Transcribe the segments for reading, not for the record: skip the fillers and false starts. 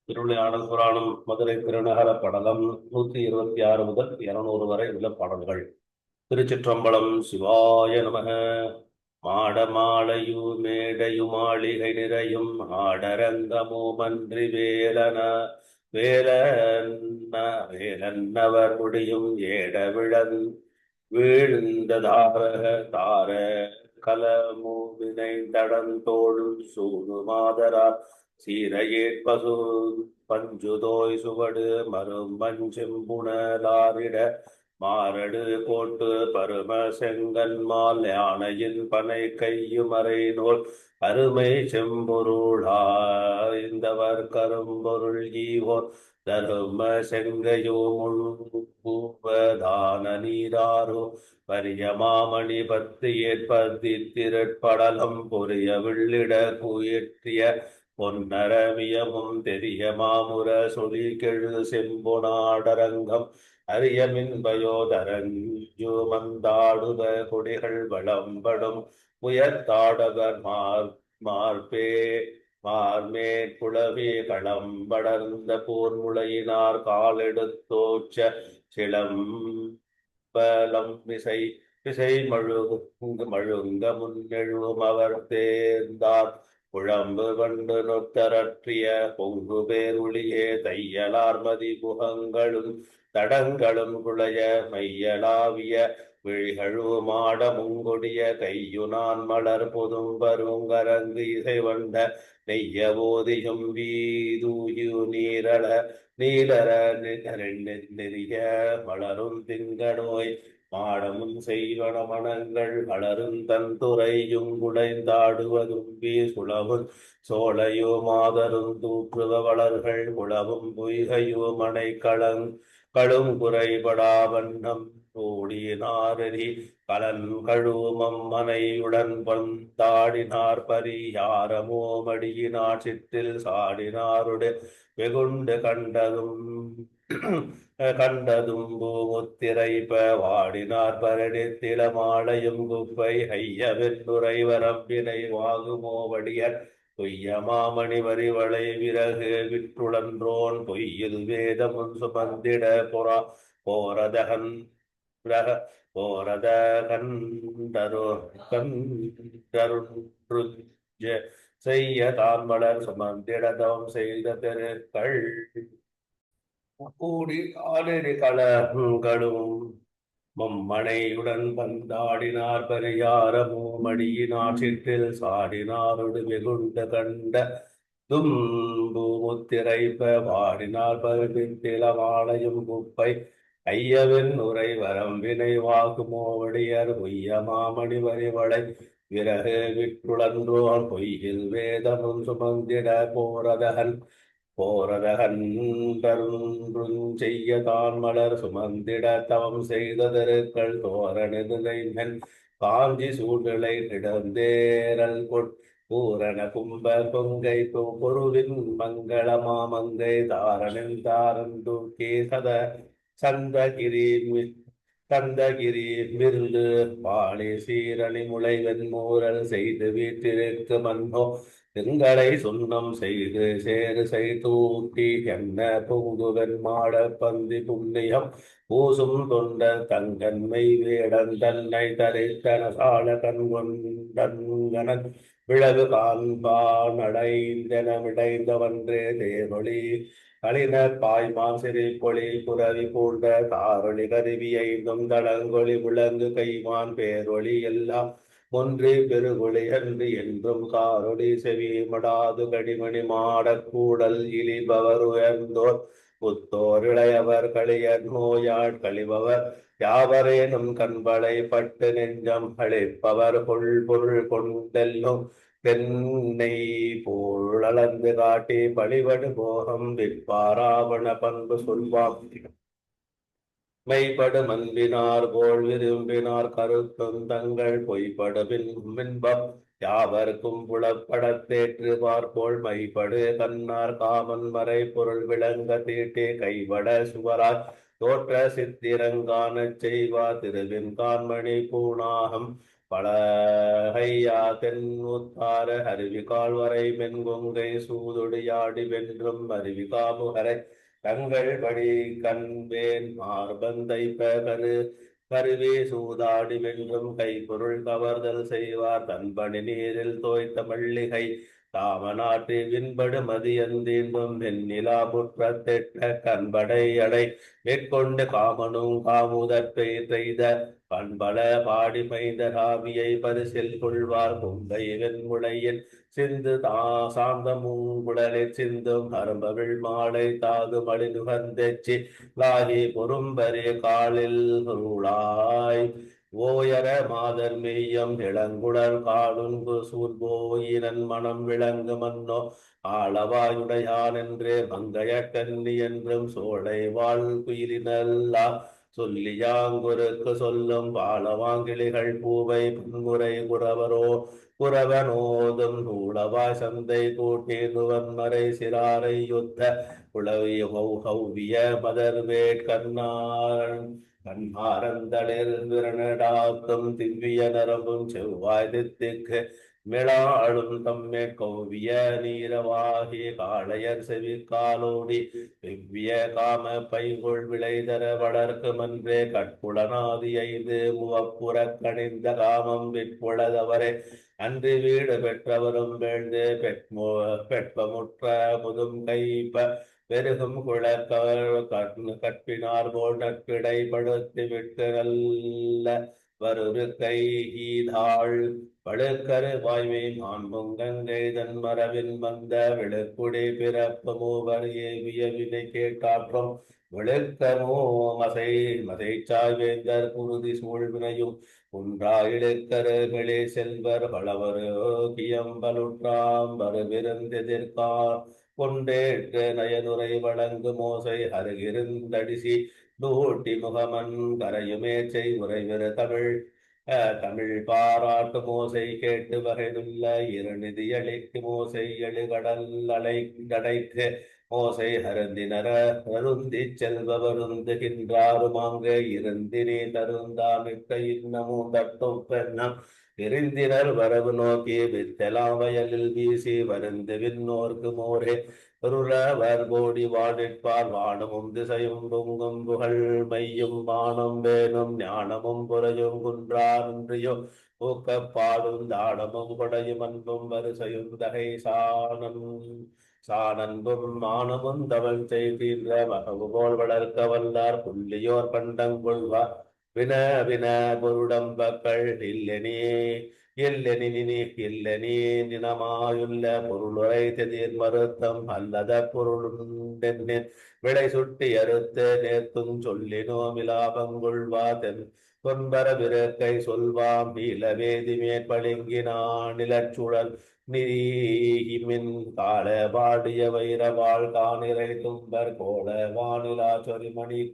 திருவிளையாடல் புராணம் மதுரை திருநகர படலம் 126 முதல் 200 வரை உள்ள பாடல்கள். திருச்சிற்றம்பலம். சிவாய நமக. மாட மாலையு மேடையுமாளிகை நிறையும் ஆடரங்கமுமன்றி வேலன வேலன்னவர் முடியும் ஏட வீழ்ந்த தார கலமுவினை தடந்தோழும் சூடு மாதரார் சீரையேற்பசு பஞ்சுதோய் சுவடு மறுமஞ்செம்புணலாரிட மாரடு போட்டு பரும செங்கன்மால் யானையின் பனை கையுமறை நூல் அருமை செம்பொருளாய்ந்தவர் கரும்பொருள் ஈவோர் தரும செங்கையோ முழுதான நீராரோ பரிய மாமணி பத்து ஏற்பத்தி திரட்படலம் பொரிய விள்ளிட குயற்றிய பொன்னரமியமும் தெரிய மாமுர சொலி கெழு செம்பொனாடரங்கம் அரியமின்பயோதரஞ்சு மந்தாடுத கொடிகள் வளம்படும் உயர்த்தாடவர் மார்மேற்குளவி களம்படர்ந்த போர்முளையினார் காலெடுத்தோச்ச சிலம்பலம் விசை மழுங்க முன்னெழுவும் அவர் தேர்ந்தார் குழம்பு வண்டு நொத்தரற்றிய பொங்கு பேருளியே தையலார்மதி முகங்களும் தடங்களும் குளைய மையலாவிய விழிகளுமாட முங்கொடிய கையுனான் மலர் பொதும்பருங்கரங்கு இசை வண்ட நெய்ய போதியும் வீதூயு நீலர நெறிய மலரும் திங்கநோய் மாடமும் செய்வன மனங்கள் வளரும் தன்துறையும் குடைந்தாடுவதும்பி சுளவும் சோலையோ மாதரும் தூற்றுவ வளர்கள் குளவும் பொய்கையோ மனை களும் குறைபடா வண்ணம் ஓடினாரி கலன் கழுமம் மனையுடன் வந்தாடினார் பரியாரமோ மடியினார் சிற்றில் சாடினாருடைய வெகுண்டு கண்டதும் பூமுத்திரைப்ப வாடினார் பரடித்தில மாலையும் குப்பை ஐயவென்னுரை வரம்பினை வாகுமோ வடியர் பொய்ய மாமணி வரிவளை விறகு விற்றுழன்றோன் பொய்யில் வேதமுன் சுமந்திட போரதகன் செய்ய தான் மலர் சுமந்திடதம் செய்த பெருக்கள் கூடி ஆடறி களங்களும் மம்மனையுடன் வந்தாடினார் பரியாரமோ மடியினார் சிற்றில் சாடினாரோடு வெகுண்ட கண்ட தும்புமுத்திரைப்ப வாடினார் பருப்பில வாழையும் குப்பை ஐயவன் உரை வரம்பினை வாக்குமோ வடியர் பொய்ய மாமணி வரிவளை விறகு விற்றுழன்றோர் பொய்யில் வேதமும் சுமந்திட போரதகன் செய்ய தான் மலர் சுமந்திட தவம் செய்ததருக்கள் தோரணிதுகைமென் காஞ்சி சூழ்நிலை கிடந்தேரல் பூரண கும்ப பொங்கை பொருவின் மங்கள மாமங்கை தாரணில் தாரந்தூக்கி சந்தகிரி மிருது பாலி சீரணி முளைவன் மூரல் செய்து வீட்டிற்கு மன்னோ திங்களை சுண்ணம் செய்து சேரு தூட்டி என்ன பொங்குவன் மாட பந்தி புண்ணியம் பூசும் தொண்ட தங்கன்மை வேடன் தன்னை தரைத்தன சால கண்கொண்டங்கனன் விழவு காண்பான் அடைந்தனமிடைந்தவன்றே தேவொளி களினர் பாய்மான் சிறை பொழி புறவி பூண்ட காரொளி கருவி ஐந்தும் தடங்கொழி விளங்கு கைமான் பேரொளி எல்லாம் ஒன்றே பெருகொளி அன்று என்றும் காரொளி செவி மடாது கடிமணி மாடக்கூடல் இழிபவர் உயர்ந்தோர் புத்தோர் இளையவர் களியர் நோயாள் கழிபவர் யாவரேனும் கண்பளை பட்டு நெஞ்சம் அழைப்பவர் பொருள் கொண்டெல்லும் தென்னை போல் அளந்து காட்டி பழிபடு போகம் விற்பாராவண பண்பு சொல்வாம் மெய்படு மன்பினார் போல் விரும்பினார் கருத்தும் தங்கள் பொய்படு பின்பம் யாவர்க்கும் புலப்படத்தேற்று பார்ப்போல் மைபடு கண்ணார் காமன் மறை பொருள் விளங்க தீட்டே கைவட சுவராய் தோற்ற சித்திரங்கான செய்வா திருவின் கான்மணி பூணாகம் பழகையா தென்முத்தார அருவி கால்வரை மென்கொங்கை சூதொடியாடி வென்றும் அருவி காமுகரை தங்கள் படி கண்வேன் மார்பந்தை பகரு கருவே சூதாடி வென்றும் கைப்பொருள் கவர்தல் செய்வார் தன்பணி நீரில் தோய்த்த மல்லிகை தாமநாட்டு விண்படு மதியந்தீண்டும் வெண்ணிலா புற்றத்திட்ட கண்படை அடை மேற்கொண்டு காமனும் காமுதற்பை செய்த பண்பல பாடி மைந்த ராவியை பரிசில் கொள்வார் பொங்கை வெண்முளையின் சிந்து சாந்தமுங்குடலில் சிந்தும் அரும்பவிழ் மாலை தாது மழி நுகர்ந்தெச்சி லாகி பொறும்பரிய காலில் உருளாய் ஓயர மாதர் மெய்யம் இளங்குடல் காடுங்கு சூர்போயினன் மனம் விளங்கு மன்னோ ஆளவாயுடையான் என்றே மங்கைய கன்னி என்றும் சோழை வாழ் குயிலினல்லா சொல்லியாங்குருக்கு சொல்லும் பாலவாங்கிளிகள் பூவை புன்முறை குறவனோதும் நூலவாய் சந்தை கூட்டி நுவன்மறை சிறாரை யுத்த உளவிய ஹௌவிய மதர்வேட் கண்ணாரந்தளிர் விரணடாத்தும் திவ்விய நரம்பும் செவ்வாய் தித்திக்கு மிளாளும் தம்மே கௌவிய நீரவாகி காளையர் செவி காலோடி வெவ்விய காம பைகொள் விளைதர வளர்க்கு மன்றே கட்புலனாதி ஐந்து முவப்புற கணிந்த காமம் விற்புளதவரே அன்று வீடு பெற்றவரும் வேழ்ந்து பெட்பமுற்ற முதும் கைப்ப பெருகும் கற்பினார் போல் நற்கிடைப்படுத்தி விட்டு நல்ல வருரு கை ஈதாள் பழுக்கரு வாய்மை மாண்புங்கங்கை தன் மரபின் வந்த விழுக்குடி பிறப்பு மூவர் ஏவிய வினை கேட்டாற்றும் விழுக்கமோ மசைச்சாய் வேந்தர் குருதி சூழ்வினையும் குன்றா இழுக்கரு மெளி செல்வர் பலவரு கியம்பலுற்றாம் வருவிருந்தெதிர்கா கொண்டேற்று நயதுரை வழங்கு மோசை அருகிருந்தடிசி நூட்டி முகமன் கரையுமேச்சை உறைவிரு தமிழ் பாராட்டு மோசை கேட்டு வகையுள்ள இருநிதி அளிக்கு மோசை எழுகடல் அடைக்கு மோசை அருந்தினர அருந்தி செல்பவருந்துகின்றாருமாங்க இருந்தினே தருந்தாமிக்க இன்னமும் தட்டும் பெண்ணம் இருந்தினர் வரவு நோக்கி வித்தலாம் வயலில் வீசி வருந்து விண்ணோர்க்கு மோரே ருரவர் கோடி வாடிற்பார் வானமும் திசையும் பொங்கும் புகழ் மையும் வானம் வேணும் ஞானமும் புறையும் குன்றான்றியோ ஊக்கப்பாடும் தாடமும் கொடையும் அன்பும் வரிசையும் தகை சானன்பும் மானமும் தவள் செய்கின்ற மகவு போல் வளர்க்க வல்லார் புள்ளியோர் பண்டங்கொள்வார் வின வின பொருடம்பக்கள் இல்லெனி நினமாயுள்ள பொருளுரை திதிர் மறுத்தம் அல்லத பொருளுண்டென்னின் விளை சுட்டி அறுத்து நேர்த்தும் சொல்லினோ மிலாபங்கொள்வா தொன்பர விரக்கை சொல்வாம் நீலவேதி மேற்பளிங்கினான் நிலச்சுழல் நீமின் கால பாடிய வைரவாள் காணிரை தும்பர் கோல வானிலா சொரிமணி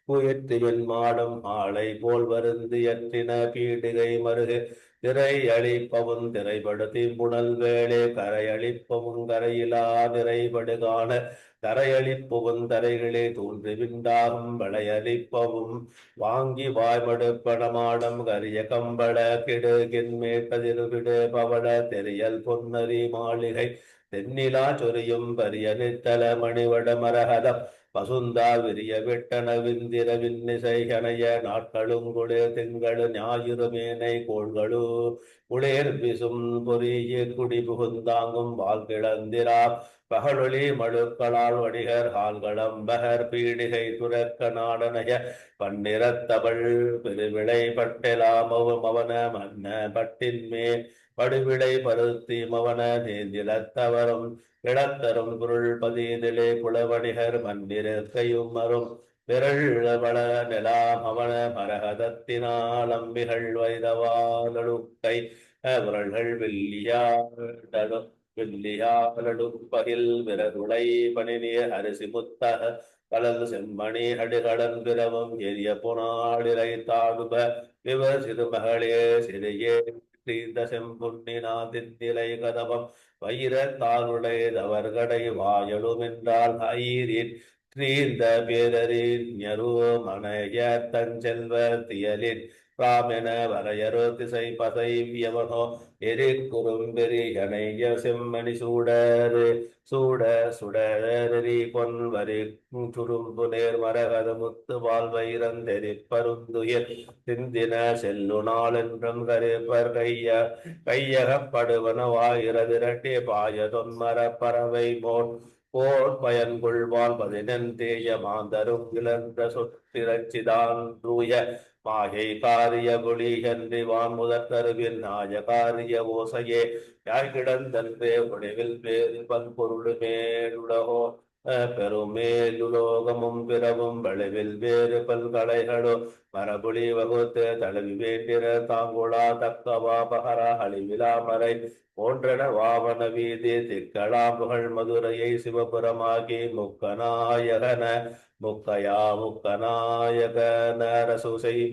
குயிற்றின் மாடம் ஆளை போல் வருந்து எற்றின பீடிகை மருகு திரை அழிப்பவும் திரைப்படுத்தி புனல் வேளே கரை அழிப்பவும் கரையிலா நிறைபடுகான தரையளிப்பவும் தரைகளே தோன்றி விண்டாகும் வளையளிப்பவும் வாங்கி வாய்மடுப்படமாடம் கரிய கம்பள கிடுகின்மே கதிர்விடு பவள தெரியல் பொன்னரி மாளிகை தென்னிலா சொரியும் பரிய நித்தல மணிவட மரகதம் பசுந்தா விரிய விட்டன விந்திர விண்ணிசை கனைய நாட்களும் குளிர் திங்களு ஞாயிறு மேனை கோள்களு குளிர் பிசும் பொறிய குடி புகுந்தாங்கும் வாழ்கிழந்திரா பகலொளி மழுக்களால் வணிகர் ஆள்களம்பகர் பீடிகை துறக்க நாடனைய பன்னிறத்தவள் பெருவிளை பட்டெலாமவும் அவன மன்ன பட்டின்மேல் படுவிளை பருத்தி மவன நேந்திலத்தவரும் இடத்தரும் பொருள் பதியிலே குளவணிகர் மன்னிருக்கையும் மரும் விரல் வள நிலாம் அவன மரகதத்தினால் அம்பிகள் வைதவாலடுக்கை விரல்கள் வெள்ளியாலடுப்பகில் விரதுளை பணிநீர் அரிசி முத்தக கலந்து செம்மணி அடுகடன் பிறவும் எரிய புனாளிரை தாடுப விவர் சிறுமகளே சிறியே ஸ்ரீந்த செம்புண்ணினாதின் நிலை கதவம் வைரத்தாருடையதவர்கடை வாயலும் என்றால் ஐரீர் ஸ்ரீந்த பேரறிஞரு மனைய தஞ்செல்வர் தியலின் ராமென வரையறு திசை பதைவியவனோ எரிக்குறும்பெரியனைய செம்மணி சூடரு சூட சுடரி பொன்வரி சுரும்பு நேர் மரகத முத்து வாழ்வயிரந்தெரி பருந்துயர் சிந்தின செல்லு நாள் என்றும் கருப்பர் கையகப்படுவனவாயிரதிரட்டே பாய தொன்மர பறவை போர் பயன்கொள்வான் பதினெந்தேய மாந்தரும் கிளர்ந்த சொத்திரச்சிதான் தூய மாயை காரிய புலி என்றிவான் முதற் கருவின் நாய காரிய ஓசையே யாய் கிடந்தன்றே உடைவில் பேரு பல்பொருள் மேலுலகோ பெருமேலுலோகமும் பிறவும் வளைவில் வேறு பல்கலைகளோ மரபுலி வகுத்து தழுவி வேண்டிற தாங்குளா தக்கவா பகர அழிவிலாமரை போன்றன வாவன வீதி திக்களா புகழ் மதுரையை சிவபுரமாகி முக்கநாயகன ரசுசை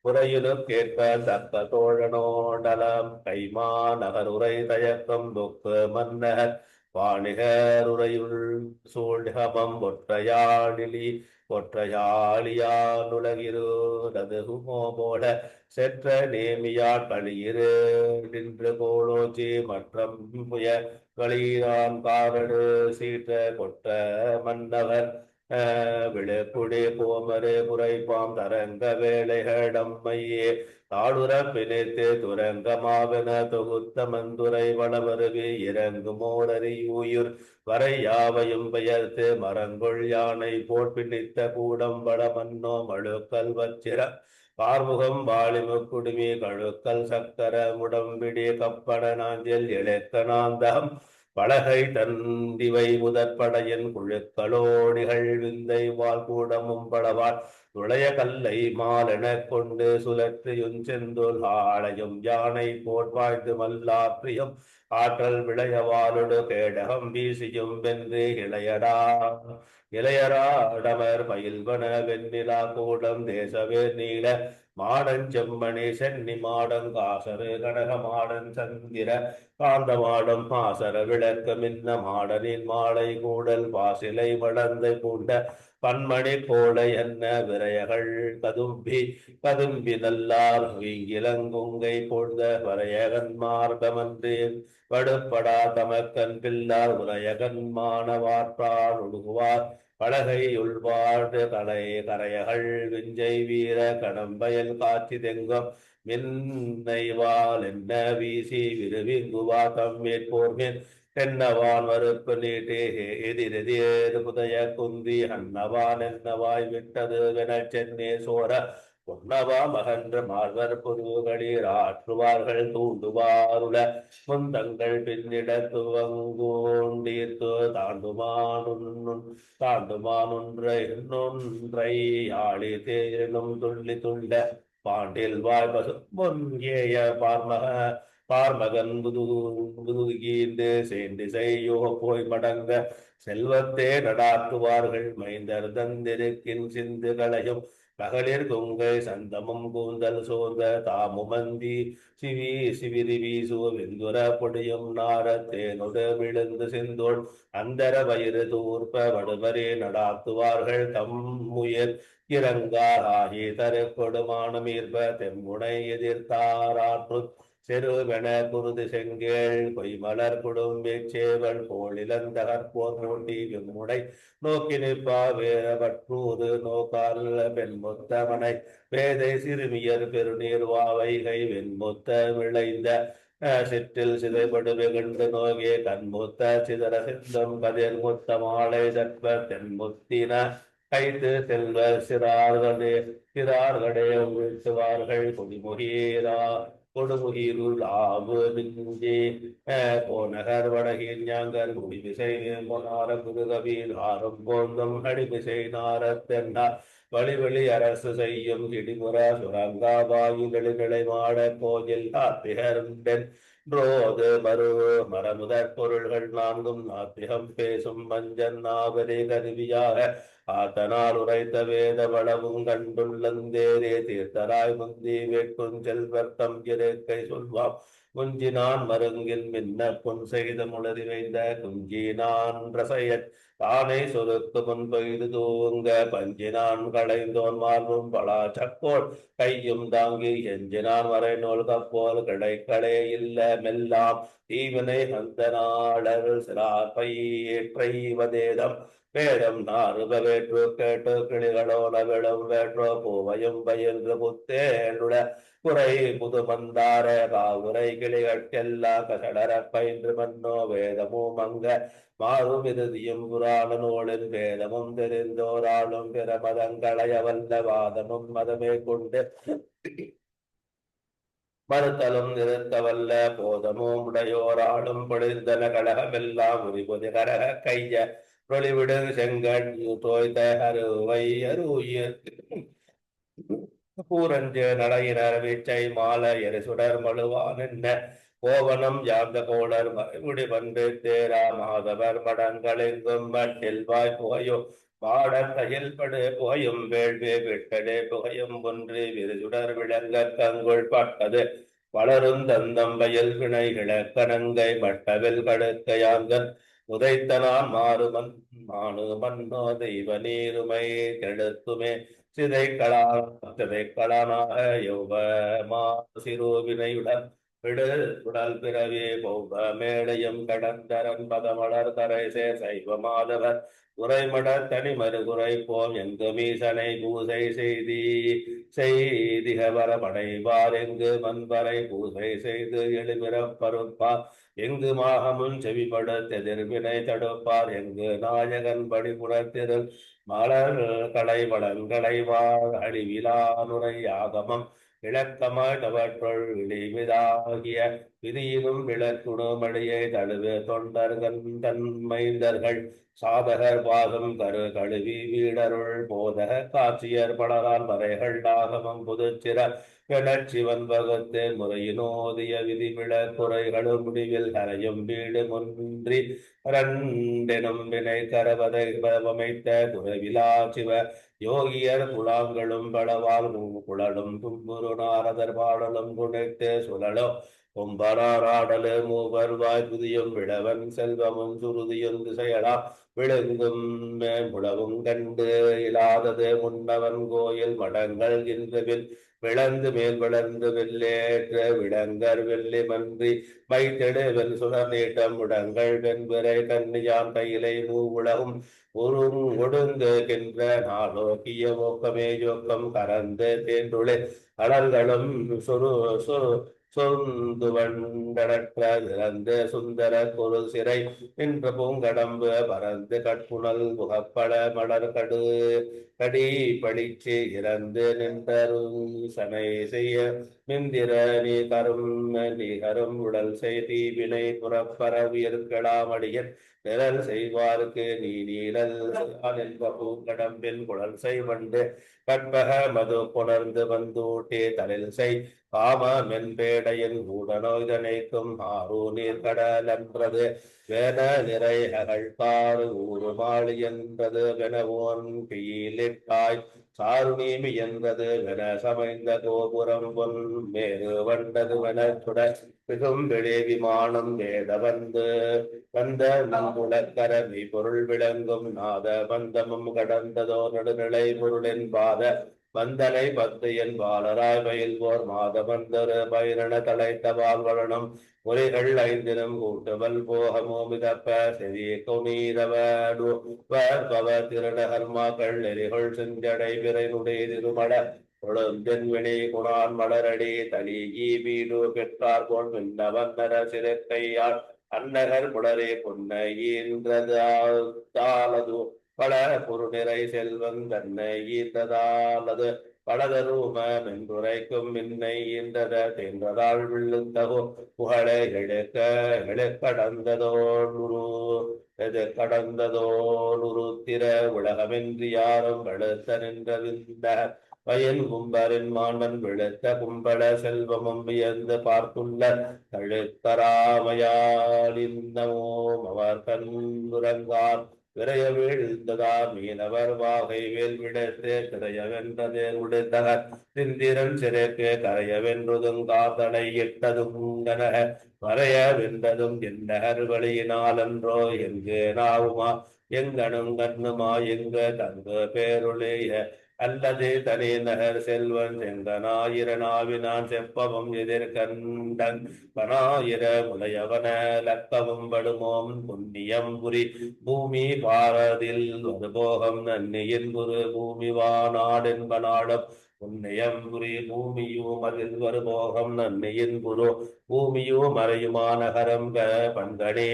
முறையிலும் கேட்க தக்க தோழனோடலம் கைமா நகருரை தயக்கம் புக்கு மன்னர் வாணிகருரையுள் சூழ்கமம் ஒற்றையாளியானுலகிருடது போல செற்ற நேமியார் களியிரு நின்று கோலோச்சி மற்றும் புய களியான் காரடு சீற்ற கொற்ற மன்னவர் விழுப்புடி கோமரு புரைப்பாம் தரங்க வேலைகளம்மையே தாடுர பிணைத்து துரங்கமாவென தொகுத்த மந்துரை வளவருவி இறங்குமோரறியூயுர் வரை யாவையும் பெயர்த்து மரங்கொள் யானை போட் பிணித்த கூடம் வளமன்னோ மழுக்கல் வச்சிர பார்முகம் வாலிமுக்குடுமி கழுக்கல் சக்கர முடம்பிடி கப்பட நாஞ்சில் இழக்கநாந்தம் பலகை தந்திவை முதற்படையின் குழுக்களோடிகள் விந்தை வாழ் கூடமும் படவாள் நுழைய கல்லை மாலென கொண்டு சுழற்றியுஞ் செந்தோல் ஆளையும் யானை போர்வாய்ந்து மல்லாற்றியும் ஆற்றல் விளையவாளுடு கேடகம் வீசியும் வென்று இளையராடவர் பயில்வன வெண்ணிலா கூடம் தேசவே நீல மாடன் செம்மணி சென்னி மாடன் காசரு கனக மாடன் சந்திர காந்த மாடம் மாசர விளக்க மின்ன மாடனின் மாலை கூடல் பாசிலை வளர்ந்த பூண்ட பன்மணி கோளை என்ன விரையகள் கதும்பி நல்லார் வீங்கிலங்குங்கை பொழுத வரையகன் மார்பமன்றே வடுப்படா தமக்கன் பில்லார் உரையகன் மானவாற்றார் ஒழுகுவார் பலகை உள்வாடு கரையகள் விஞ்சை வீர கடம்பயல் காட்சி தெங்கம் மின்னைவால் என்ன வீசி விருவிங்குவா தம்மேற்போர் மேல் தென்னவான் மறுப்பு நீட்டே எதிரெதிர் புதைய குந்தி அன்னவான் என்னவாய் விட்டது வென சென்னே சோர பொன்னவா மகன்ற மார்வர் பொருகளில் ஆற்றுவார்கள் தூண்டுவாருல முந்தங்கள் பின்னிட துவங்கூண்டீர்த்து தாண்டுமானொன்றை ஆளி தேனும் துள்ளி துண்ட பாண்டில் வாய் பசு பொன்கேய பார்மகன் புதுகீண்டு சேர்ந்து செய்யோ போய் மடங்க செல்வத்தே நடாத்துவார்கள் மைந்தர் தந்திருக்கின் சிந்து களையும் மகளிர் கொங்கை சந்தமும் கூந்தல் சோர்ந்த தாமுமந்தி சிவிரி வீசு வெந்துர பொடியும் நாரத்தேனொடு விழுந்து செந்தோள் அந்தர வயிறு தூர்ப்ப வடுவரே நடாத்துவார்கள் தம்முயர் இறங்கார் ஆகி தரு கொடுமானம் ஈர்ப்ப தெம்முனை எதிர்த்தாராற்று செருவென குருது செங்கேள் பொய்மலர் குடும்பேச்சேவல் போலிலந்தகற்போர் மூட்டி விம்முடை நோக்கி நிற்பா வேறவற்றூது நோக்கால் வெண்முத்தமனை வேதை சிறுமியர் பெருநீர் வாவைகை வெண்முத்த விளைந்த சிற்றில் சிதைபடு வெகுண்டு நோகே கண்முத்த சிதற சிந்தம் கதிர் முத்த மாலை தற்ப தென்முத்தின கைத்து செல்வ சிறார்களே வீழ்த்துவார்கள் கொடுமுகிருள் ஆவு மிஞ்சி போனகர் வடகில் ஞாங்கர் முடிவிசை பொனார குருகவீர் ஆரம் போந்தம் அடிமிசை நாரத்தென்னா வழிவழி அரசு செய்யும் இடிமுற சுரங்காவாயுகளை மாட கோயில் ஆத்திகருந்தென் ரோது மரமுதற் பொருள்கள் நான்கும் நாத்திகம் பேசும் மஞ்சன் நாவரே கருவியாக ஆத்தனால் உரைத்த வேத வளவும் கண்டுள்ளந்தேரே தீர்த்தராய் முந்தி வேட்கும் செல்வர்த்தம் இருக்கை சொல்வாம் முஞ்சினான் மருங்கின் மின்ன பொன் செய்த முளறி வைந்த குஞ்சினான் ரசையன் தானே சொலுக்கு முன் பெய்து தூங்க பஞ்சினான் களைந்தோன் மார்பும் பலா சக்கோள் கையும் தாங்கி எஞ்சினான் வரை நூல் கப்போல் கிடைக்களே இல்ல மெல்லாம் தீவினை அந்த நாடர் சிறாப்பை ஏற்றைவதேதம் வேதம் நாறுப வேற்று கேட்டு கிளிகளோட விளம் வேற்றோ பூவையும் பயின்று புத்தேடுட குறை புது மந்தார காவுரை கிளிகட்கெல்லா கசடர பயின்று மன்னோ வேதமும் அங்க மாறும் இறுதியும் புராண நூலின் வேதமும் தெரிந்தோராளும் பிற மதங்களைய வல்ல வாதமும் மதமே கொண்டு மறுத்தலும் நிறுத்தவல்ல போதமும் உடையோராளும் பொழிந்தன கழகமெல்லாம் உரிபுதி கரக கைய பொழிவிடு செங்கண் தோய்ந்த அருவை அருயிர் பூரஞ்சு நடையினர் வீச்சை மால எரிசுடர் மழுவான் என்ன கோவனம் யாந்த கோளர் மறைமுடி பண்டு தேரா மாதவர் மடங்களெங்கும் மட்டில் வாய் புகையோ பாடத்தையில் படு புகையும் வேள்வி விட்டடே புகையும் ஒன்று விரிசுடர் விளங்க கங்குள் பட்டது வளரும் தந்தம்பையில் வினை கிழக்கணங்கை மட்டவில் கடுக்கையாங்கன் உதைத்தனான் மாறுமன் மானு மன்னோ தெய்வ நீருமை கெடுத்துமே சிதைக்களானாக யௌவமா சிறுவினையுடன் விடு உடல் பிறவே பௌவ மேடையும் கடந்தரன் பதமலர் தரைசே சைவ மாதவர் உரைமட தனிமறு குறை போம் எங்கு மீசனை பூசை செய்திகவர படைவார் எங்கு மண்பறை பூசை செய்து எழுபிறப்பருப்பார் எங்கு மாகமுன் செவிப்படுத்தெதிர்வினை தடுப்பார் எங்கு நாயகன் படிபுறத்திருள் மலர் கடை வளங்களைவார் அழிவிலா நுரை ஆகமம் விளக்கமாய் தவற்றுள் விழிவிதாகிய விதியினும் விளக்குணுமடியை தழுவு தொண்டர்கள் தன்மைந்தர்கள் சாதகர் பாகம் கரு கழுவி வீடருள் போதக காட்சியர் பலரால் மறைகள் ஆகமம் புதுச்சிற எனச்சிவன் வகுத்து முறையினோதிய விதிவிட குறைகளும் முடிவில் கரையும் வீடு முன்றி இரண்டெனும் வினை கரவதை அமைத்த குறைவிலா சிவ யோகியர் குழாங்களும் பலவால் குழலும் தும்புரு நாரதர் பாடலும் குணைத்து சுழலோ கும்பராடலு மூவர் வாய் புதியும் விடவன் செல்வமும் சுருதியும் திசையலா விழுங்கும் முழவும் கண்டு இல்லாதது முன்னவன் கோயில் மடங்கள் இன்றுவில் விளந்து மேல் வளர்ந்து வெள்ளேற்ற விடங்கர் வெள்ளி மன்றி வைத்தெடு வெண் சுடர் நீட்டம் முடங்கள் வெண்பிறை கன்னியான் கையிலை மூவுலகும் ஒடுங்குகின்ற நாளோக்கிய மோக்கமே யோக்கம் கறந்து தேன்றுளே அடல்களும் சொந்துவண்டற்ற சுந்தர குரு சிறை நின்ற பூங்கடம்பு பறந்து கட்புணல் புகப்பட மலர் கடி படிச்சு இறந்து நின்றருசனை செய்ய மிந்திர நீகரும் உடல் செய்தி வினை புறப்பரவியற்களாமடியன் நிழல் செய்வார்க்கு நீ நீழல் என்ப பூங்கடம்பின் குழல் செய்வண்டு கற்பக மது புணர்ந்து வந்தூட்டே தலில் செய் காம மென்பேடையின் ஊடனோய்தனைக்கும் ஆறு நீர் கடலன்றது வேன நிறை அகழ்காறு ஊறுமாளி என்றது வெனவோன் பியிலிட்டாய் சாருநீமி என்றது வென சமைந்த கோபுரம் பொன் மேறு வண்டது வெனத்துடன் மிகும் வெளி விமானம் வேத வந்த நங்குளக்கரவி பொருள் விளங்கும் நாத பந்தமும் கடந்ததோ நடுநிலை பொருளின் பாத வந்தனை பத்து என் பாலராய் பயில்வோர் மாத வந்தரு பயிரண தலைத்த வாழ்வளனும் ஒலிகள் ஐந்தினும் கூட்டுவல் போகமோ மிதப்ப செவி கொமீரவடு பவ திருநகர்மாக்கள் நெறிகள் செஞ்சடை பிறை நுடை திருமட கொழுந்தென்வினை குணான் மலரடி தலி வீடு பெற்றார் போல் மின்னவன் நர சிறக்கையால் அன்னகர் முடரே பொன்னையீன்றதாலது பல பொருநிறை செல்வன் தன்னை ஈன்றதாலது பலதரூமம் என்றுரைக்கும் மின்னை ஈன்றத தென்றதால் விழுந்தகோ புகழை கடந்ததோ திற உலகமின்றி யாரும் வெளுத்த நின்றவிந்த வயன் கும்பரின் மாண்பன் வெளுத்த கும்பல செல்வமும் வியந்து பார்த்துள்ள தழுத்தராமையால் இன்னமோ அவர் கண்ணுறங்கார் விரைய வீழ்ந்ததார் மீனவர் வாகை வேல் விடத்தே திரைய வென்றதே முடித்தகர் திந்திரன் சிறைக்கு கரைய வென்றதும் காத்தடை இட்டதும் கனக மறைய வென்றதும் என்னகர் வழியினாலன்றோ எங்கு நாவுமா எங்கனும் கண்ணுமா எங்க தங்கு பேருளைய அல்லது தனி நகர் செல்வன் செங்கனாயிரனாவினான் செப்பவம் எதிர்கண்டன் பனாயிர முலையவன லக்கமும் படுமோம் புண்ணியம் புரி பூமி பாரதில் ஒரு போகம் நன்னியின் குரு பூமி வாநாடென்பனாடம் புண்ணியம் புரி பூமியும் அதில் ஒரு போகம் நன்னியின் குரு பூமியும் மறையுமான நகரம் பண்கணே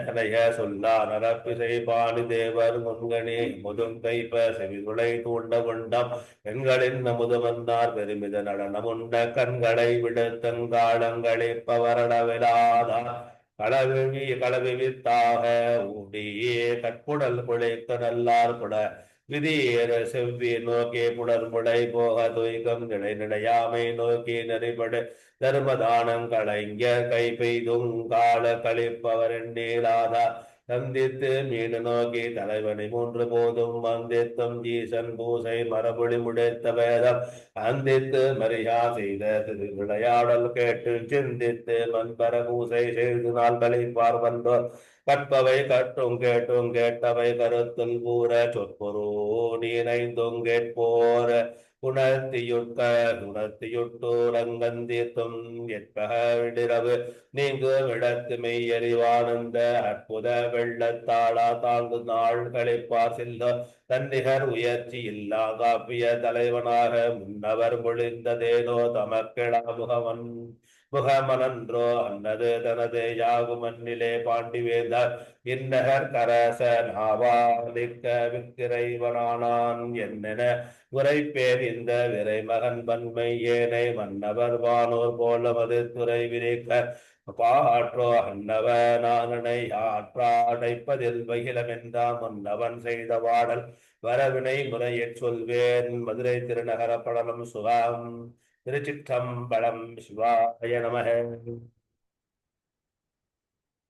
தனைய சொல்லா நரப்பிசை பாணி தேவர் முன்கணி முதுங்கைப்ப செவிகுலை தூண்ட கொண்டாம் பெண்களின் நமுது வந்தார் பெருமித நடனமுண்ட கண்களை விடுத்தங்காலங்களை பவரணவிலாதார் களவிவித்தாக ஊடியே கற்புடல் குழைக்க நல்லார் குட விதியேற செவ்வி நோக்கி புடர்முடை போக துய்கம் நிலை நிலையாமை நோக்கி நெறிபடு தர்மதானம் களைஞ கை பெய்தும் கால கழிப்பவர் நீளாதா சந்தித்து மீன் நோக்கி தலைவனை மூன்று போதும் வந்தித்தும் ஈசன் பூசை மரபொழி முடைத்த வேதம் அந்தித்து மரியா செய்த திரு விளையாடல் கேட்டு சிந்தித்து மண்பர பூசை செய்து நாள் கழிப்பார் வந்தோர் கற்பவை கற்றும் கேட்டும் கேட்டவை கருத்தில் கூற சொற்பொரு நீனைந்தும் கேட்போர உணர்த்தியுட்டோரங்கந்தீர்த்தும் எட்பகவிடிரவு நீங்கு விடத்து மெய்யறிவானந்த அற்புத வெள்ளத்தாளா தாழ்ந்து நாள் கழிப்பார் செல்ல தன்னிகர் உயர்ச்சி இல்லா காப்பிய தலைவனாக முன்னவர் மொழிந்ததேனோ தமக்கிழா முகமனன்றோ அன்னது தனது யாகுமன்னிலே பாண்டிவேந்தர் இந்நகர் கரச நாவாலிக்க விக்கிரைவனானான் என்னென உரைப்பேர் இந்த விரை மகன் பன்மை ஏனை மன்னவர் வானோர் போலமது துறை விரிக்க பாற்றோ அன்னவ நானனை ஆற்றாடைப்பதில் பகிலமென்றாம் முன்னவன் செய்த வாடல் வரவினை முறையிற் சொல்வேன் மதுரை திருநகர படலம் சுகம் திருச்சிற்றம்பலம் சிவாய நமக.